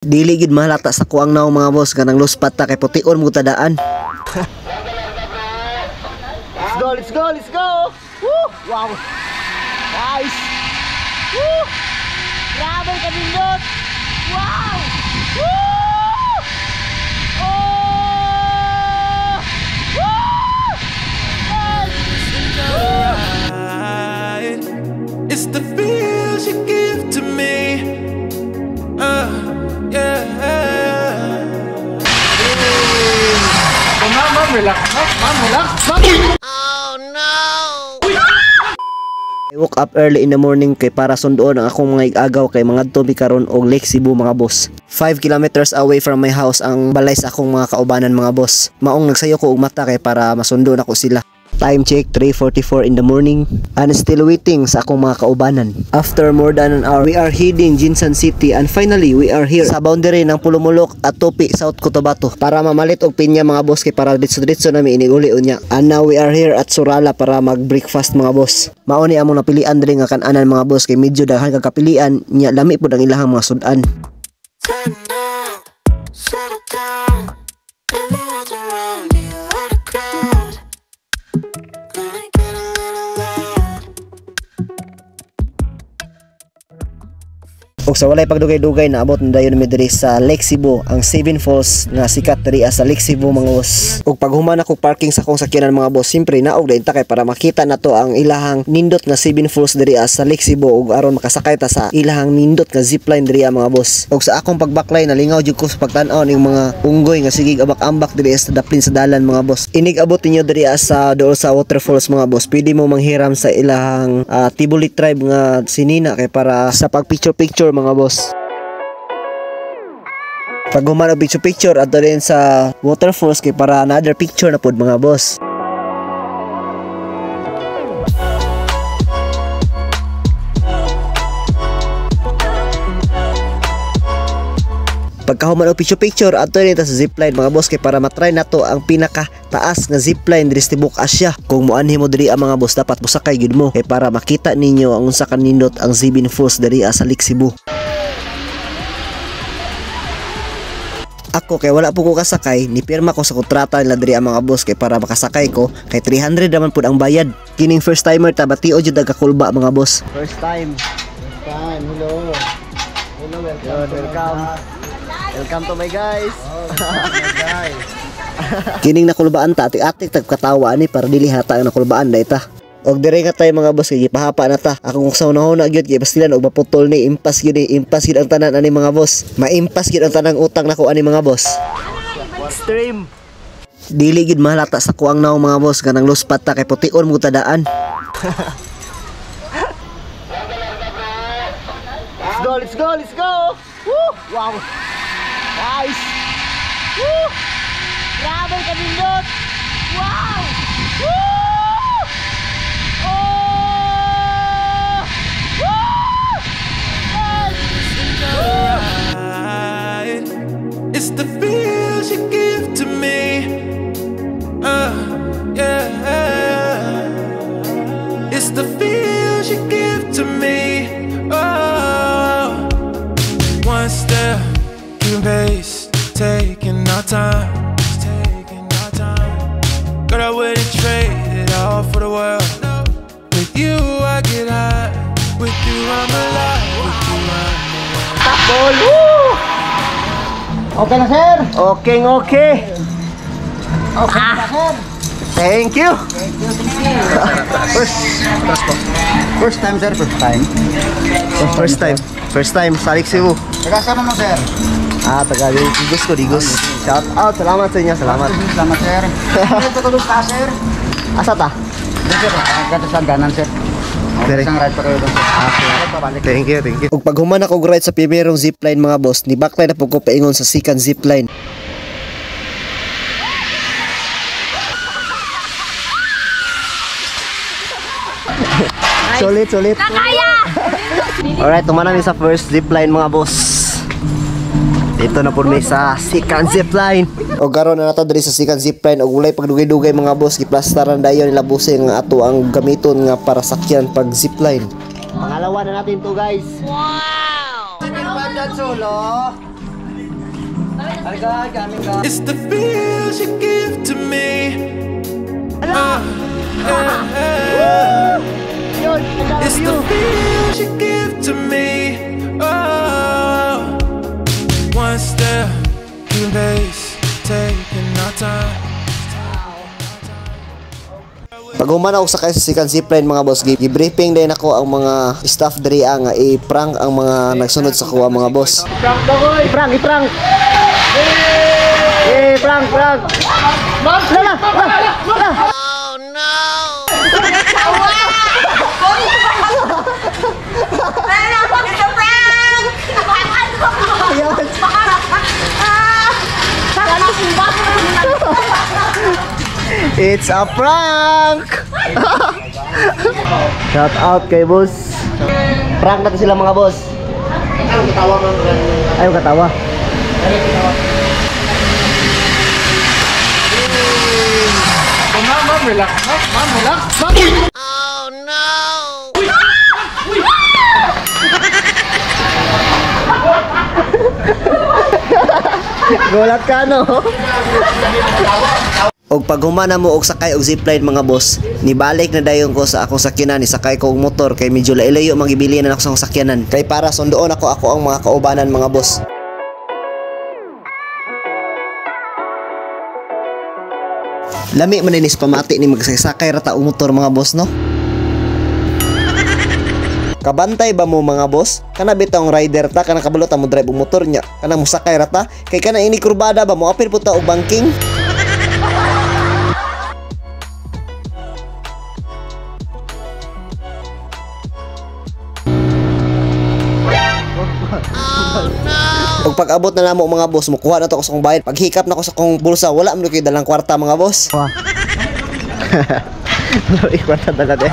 Dili gid mahalata sa kuang naong mga boss kanang luspat ta kay pution mo tadaan. Let's go, let's go! Woo! Wow! Nice! Woo! Grabe ka nindot! Wow! Woo! Oh! Woo! Nice! It's the feels you give to me. Yeah. Ma'am, relax. Ma'am, relax. I woke up early in the morning kay para sundoon ang akong mga igagaw kay mga tubi karon og Lake Cebu mga boss. 5 kilometers away from my house ang balay sa akong mga kaubanan mga boss. Maong nagsayo ko og mata kay para masundo na ko sila. Time check 3:44 in the morning and still waiting sa akong mga kaubanan. After more than an hour, we are heading Jinsan City and finally we are here sa boundary ng Pulumulok at Tupi, South Cotabato para mamalit og pinya mga boss kay para ditso-ditso na mi iniguli unya. And now we are here at Surala para mag-breakfast mga boss. Mao ni among napilian diri nga kan-anan mga boss kay medyo daghan kag kapilian nya lami pud ang ilahang mga sudan. Og sa walay pagdugay-dugay na abot na dayon mi diri sa Lake Cebu, ang Seven Falls nga sikat diri sa Lake Cebu mga boss. Og paghuman ako parking sa akong sakyanan mga boss, simpre naog dayon ta kay para makita nato ang ilahang nindot nga Seven Falls diri sa Lake Cebu og aron makasakay ta sa ilahang nindot nga zipline diri mga boss. Og sa akong pagbaklay nalingaw jud ko sa pagtan-aw ning mga unggoy nga sigig abak-ambak diri sa daplin sa dalan mga boss. Inig abot ninyo diri sa dool sa waterfalls mga boss. Pwede mo manghiram sa ilahang Tibuli tribe nga sinina kay para sa pag-picture mga boss. Pag human og picture ato rin sa waterfalls kay para another picture na pod mga boss. Pagkahuman og picture ato rin ta sa zipline mga boss kay para matry nato ang pinaka taas nga zipline diri sa tibuok Asia. Kung moanhi mo diri ang mga boss dapat busakay gyud mo kay para makita ninyo ang unsa kanindot ang Seven Falls diri sa Lake Cebu. Ako kay wala po ko kasakay, nipirma ko sa kontrata nila diri ang mga boss kay para makasakay ko kay 300 naman pud ang bayad. Kining first timer ta batio jud nagkakulba mga boss. First time. Hello. Welcome. Welcome to my guys. Guys. Kining nakulbaan ta atik-atik tagkatawa ni para dili hata ang nakulbaan dayta. Og dire nga tayo mga boss kay gipahapa na ta. Akong saunahon na gyud kay bastilan og maputol ni impas gyud ang tanan ani mga boss. Maimpas gyud ang tanang utang nako ani mga boss. Stream. Dili gyud mahalata sa kuang naong mga boss kanang luspat ta kay pution mo tadaan. Let's go! Woo! Wow! Nice! Woo! Grabe ka nindot! Wow! Woo! Oh! Woo! Nice! It's the feels you give to me. Yeah. It's the feels you give to me. Oh, one step, two pace, taking our time. Girl, I wouldn't trade it all for the world. With you, I get high. With you, I'm alive. With you, I'm alive. Takbol! Woo! Okay na sir? Okay. Okay na sir? Thank you. First time sir, First time sa Lake Cebu. Taga-sama mo sir? Taga Digos. Shout out, salamat sa inyo, salamat. Salamat sir. Dito tulog ka sir? Asa ta? Dito sir, sa ganan sir. Isang ride pa kayo doon sir. Thank you. Ug paghuman ako ride sa primerong zipline mga boss, ni backline na pud ko paingon sa second zipline. Sulit. Kaya! Alright, tumanan sa first zipline mga boss. Dito na po may sa second zipline. O karon na nato diri sa second zipline og walay pagdugay-dugay mga boss, giplastaran dayon nila busin nga ato ang gamiton nga para sakyan pag zipline. Pangalawa na natin to guys. Wow! Solo. It's the feels you give to me. It's the feels you give to me. Oh, one step, two days, taking our time. Pag humanaw sa kay sa second zipline mga boss, gi-briefing din ako ang mga staff diri nga i-prank ang mga nagsunod sa kuha mga boss. I-prank. Prank. Lala. Oh no. It's a prank! Shout out kay boss. Prank natin sila mga boss. Ayaw katawa. Ma'am, relax. Ma'am, relax. Oh no! Gulat ka no? Og pag humana mo og sakay og zipline mga boss, nibalik na dayon ko sa akong sakyanan, isakay ko og motor kay medyo layo mangibilian na ako sa akong sakyanan. Kay para sundoon ako ang mga kaubanan mga boss. Lami man inis pamati ni magsakay rata og motor mga boss no? Kabantay ba mo mga boss? Kana bitong rider ta, kana kabalo ta mo drive og motor nya, kana mo sakay rata, kay kana ini kurbada ba mo apil po ta og banking? Og pag-abot na namo mga boss, mukuha na to ako sa kong bayad. Paghikap na ko sa kong bulsa, wala man kay dalang kwarta mga boss. Wala kwarta talaga.